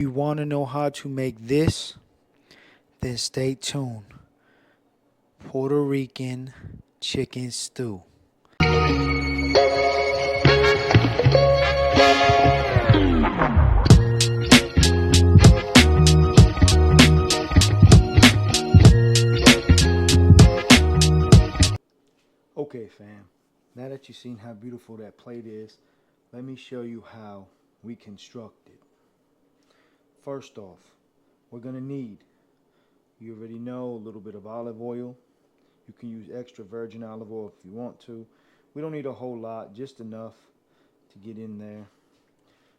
If you want to know how to make this, then stay tuned. Puerto Rican chicken stew. Okay, fam. Now that you've seen how beautiful that plate is, let me show you how we construct it. First off, we're going to need, you already know, a little bit of olive oil. You can use extra virgin olive oil if you want to. We don't need a whole lot, just enough to get in there.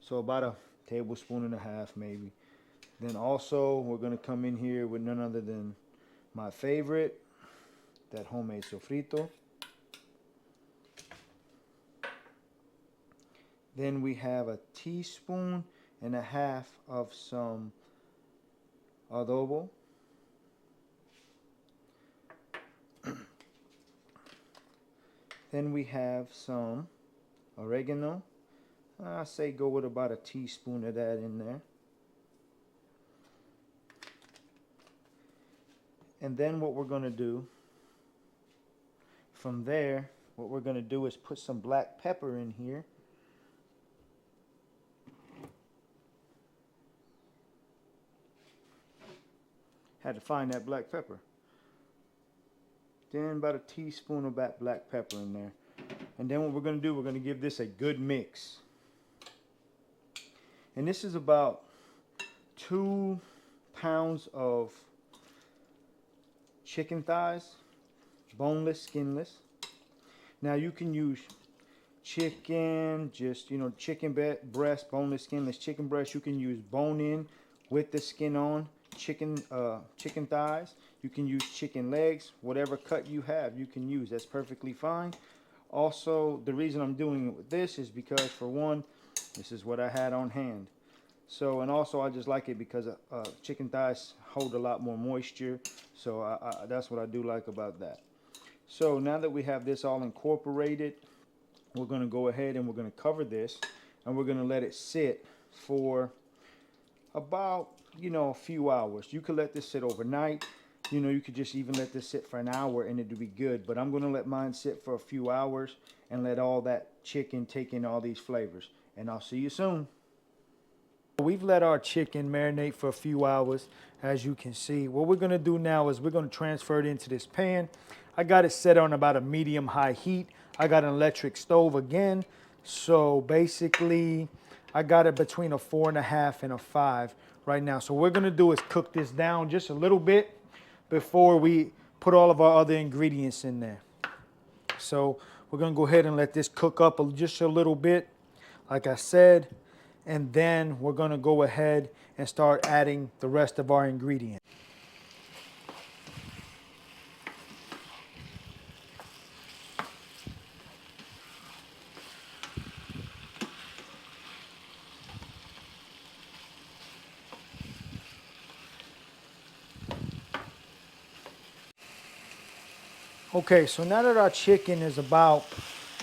So about a tablespoon and a half maybe. Then also we're going to come in here with none other than my favorite, that homemade sofrito. Then we have a teaspoon and a half of some adobo. Then we have some oregano. I say go with about a teaspoon of that in there. And then what we're going to do from there, what we're going to do is put some black pepper in here. Had to find that black pepper. Then about a teaspoon of that black pepper in there. And then what we're going to do, we're going to give this a good mix. And this is about 2 pounds of chicken thighs, boneless, skinless. Now you can use chicken, just, chicken breast, boneless, skinless chicken breast. You can use bone in with the skin on. Chicken thighs. You can use chicken legs. Whatever cut you have, you can use. That's perfectly fine. Also, the reason I'm doing it with this is because, for one, this is what I had on hand. So, and also I just like it because chicken thighs hold a lot more moisture. So that's what I do like about that. So now that we have this all incorporated, we're going to go ahead and we're going to cover this, and we're going to let it sit for about, a few hours. You could let this sit overnight. You could just even let this sit for an hour and it'll be good. But I'm going to let mine sit for a few hours and let all that chicken take in all these flavors. And I'll see you soon. We've let our chicken marinate for a few hours, as you can see. What we're going to do now is we're going to transfer it into this pan. I got it set on about a medium-high heat. I got an electric stove again. So basically, I got it between a 4.5 and a 5 right now. So what we're going to do is cook this down just a little bit before we put all of our other ingredients in there. So we're going to go ahead and let this cook up just a little bit, like I said. And then we're going to go ahead and start adding the rest of our ingredients. Okay, so now that our chicken is about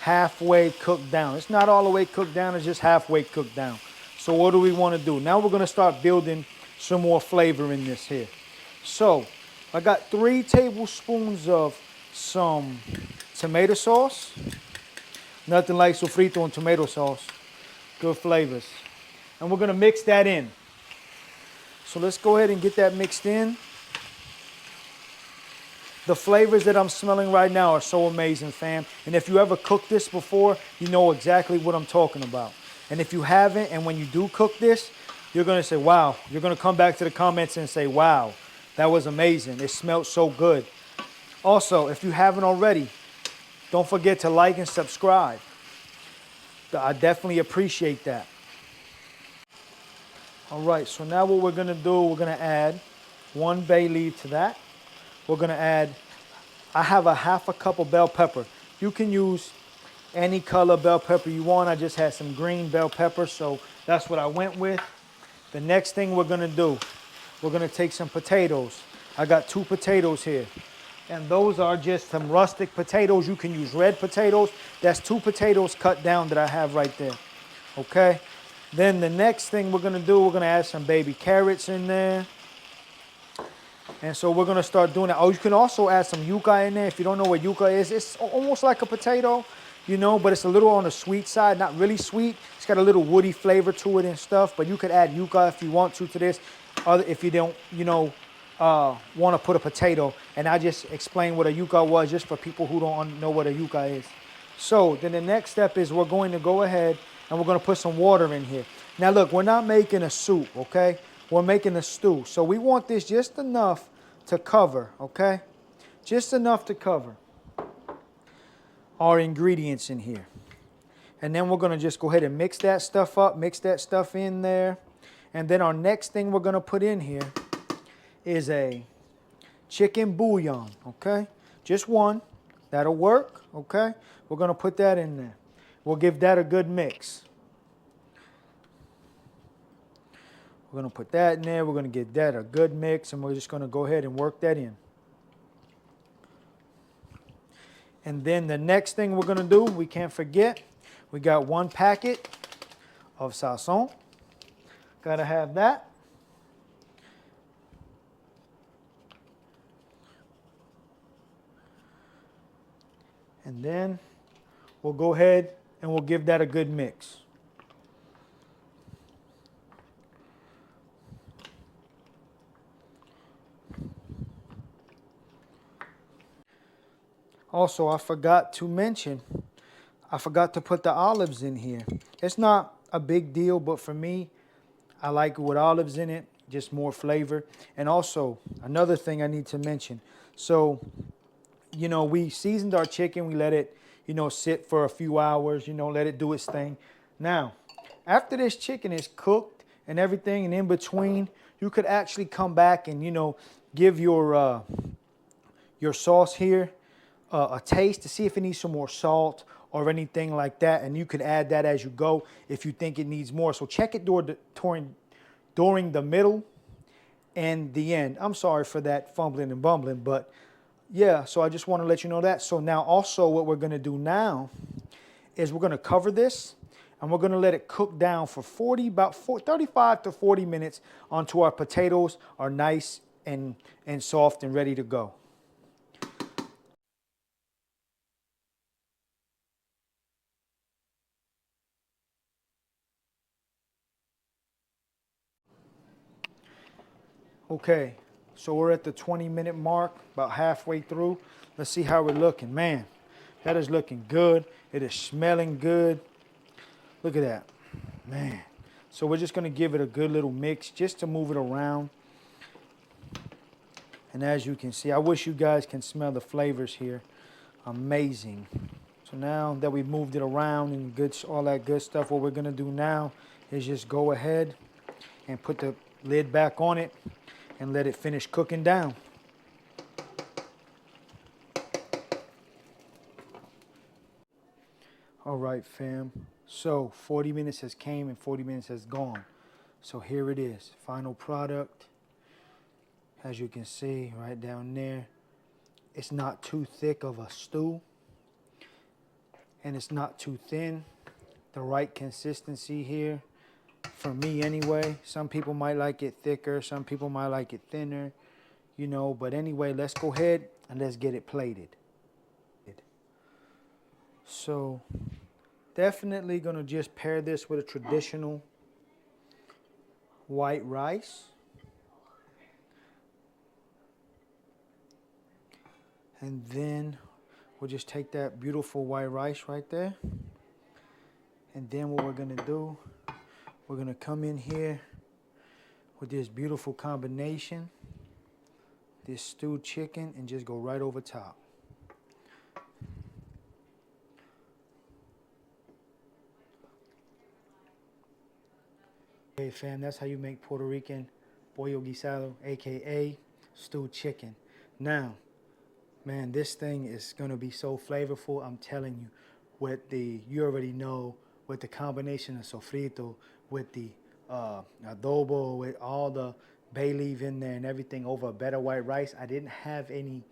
halfway cooked down, it's not all the way cooked down, it's just halfway cooked down. So what do we want to do? Now we're going to start building some more flavor in this here. So I got 3 tablespoons of some tomato sauce. Nothing like sofrito and tomato sauce. Good flavors. And we're going to mix that in. So let's go ahead and get that mixed in. The flavors that I'm smelling right now are so amazing, fam. And if you ever cooked this before, you know exactly what I'm talking about. And if you haven't, and when you do cook this, you're going to say, wow. You're going to come back to the comments and say, wow, that was amazing. It smelled so good. Also, if you haven't already, don't forget to like and subscribe. I definitely appreciate that. All right, so now what we're going to do, we're going to add 1 bay leaf to that. We're going to add, I have a 1/2 cup of bell pepper. You can use any color bell pepper you want. I just had some green bell pepper, so that's what I went with. The next thing we're going to do, we're going to take some potatoes. I got 2 potatoes here. And those are just some rustic potatoes. You can use red potatoes. That's 2 potatoes cut down that I have right there. Okay? Then the next thing we're gonna do, we're gonna add some baby carrots in there. And so we're gonna start doing that. Oh, you can also add some yuca in there. If you don't know what yuca is, it's almost like a potato, you know, but it's a little on the sweet side, not really sweet. It's got a little woody flavor to it and stuff, but you could add yuca if you want to this. If you don't, you know, want to put a potato. And I just explained what a yuca was just for people who don't know what a yuca is. So then the next step is we're going to go ahead and we're going to put some water in here. Now look, we're not making a soup, okay? We're making a stew. So we want this just enough to cover, okay? Just enough to cover our ingredients in here. And then we're gonna just go ahead and mix that stuff up, mix that stuff in there. And then our next thing we're gonna put in here is a chicken bouillon, okay? Just one, that'll work, okay? We're gonna put that in there. We'll give that a good mix. We're gonna put that in there, we're gonna give that a good mix, and we're just gonna go ahead and work that in. And then the next thing we're gonna do, we can't forget, we got 1 packet of sazon. Gotta have that. And then we'll go ahead and we'll give that a good mix. Also, I forgot to mention, I forgot to put the olives in here. It's not a big deal, but for me, I like it with olives in it, just more flavor. And also, another thing I need to mention. So, you know, we seasoned our chicken. We let it, you know, sit for a few hours, you know, let it do its thing. Now, after this chicken is cooked and everything, and in between, you could actually come back and, you know, give your sauce here a taste to see if it needs some more salt or anything like that. And you could add that as you go if you think it needs more. So check it during the middle and the end. I'm sorry for that fumbling and bumbling, but yeah, so I just want to let you know that. So now also what we're going to do now is we're going to cover this and we're going to let it cook down for 35 to 40 minutes until our potatoes are nice and soft and ready to go. Okay, so we're at the 20-minute mark, about halfway through. Let's see how we're looking. Man, that is looking good. It is smelling good. Look at that, man. So we're just gonna give it a good little mix just to move it around. And as you can see, I wish you guys can smell the flavors here. Amazing. So now that we've moved it around and all that good stuff, what we're gonna do now is just go ahead and put the lid back on it and let it finish cooking down. All right, fam. So 40 minutes has came and 40 minutes has gone. So here it is, final product. As you can see right down there, it's not too thick of a stew and it's not too thin. The right consistency here, for me anyway. Some people might like it thicker, some people might like it thinner, you know, but anyway, let's go ahead and let's get it plated. So definitely gonna just pair this with a traditional white rice. And then we'll just take that beautiful white rice right there. And then what we're gonna do, we're gonna come in here with this beautiful combination, this stewed chicken, and just go right over top. Hey fam, that's how you make Puerto Rican Pollo Guisado, aka stewed chicken. Now, man, this thing is gonna be so flavorful. I'm telling you, you already know, with the combination of sofrito, with the adobo, with all the bay leaf in there and everything over a better white rice. I didn't have any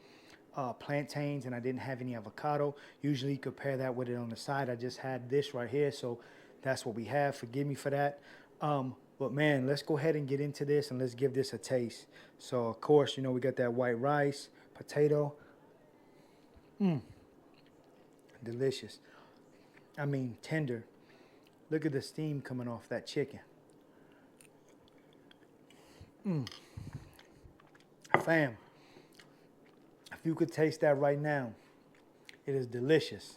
plantains and I didn't have any avocado. Usually you could pair that with it on the side. I just had this right here. So that's what we have. Forgive me for that. But man, let's go ahead and get into this and let's give this a taste. So of course, you know, we got that white rice, potato. Delicious. I mean, tender. Look at the steam coming off that chicken. Fam, if you could taste that right now, it is delicious.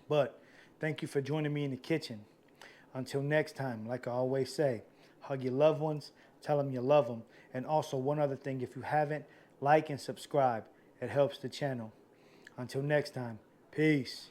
But thank you for joining me in the kitchen. Until next time, like I always say, hug your loved ones, tell them you love them. And also one other thing, if you haven't, like and subscribe. It helps the channel. Until next time, peace.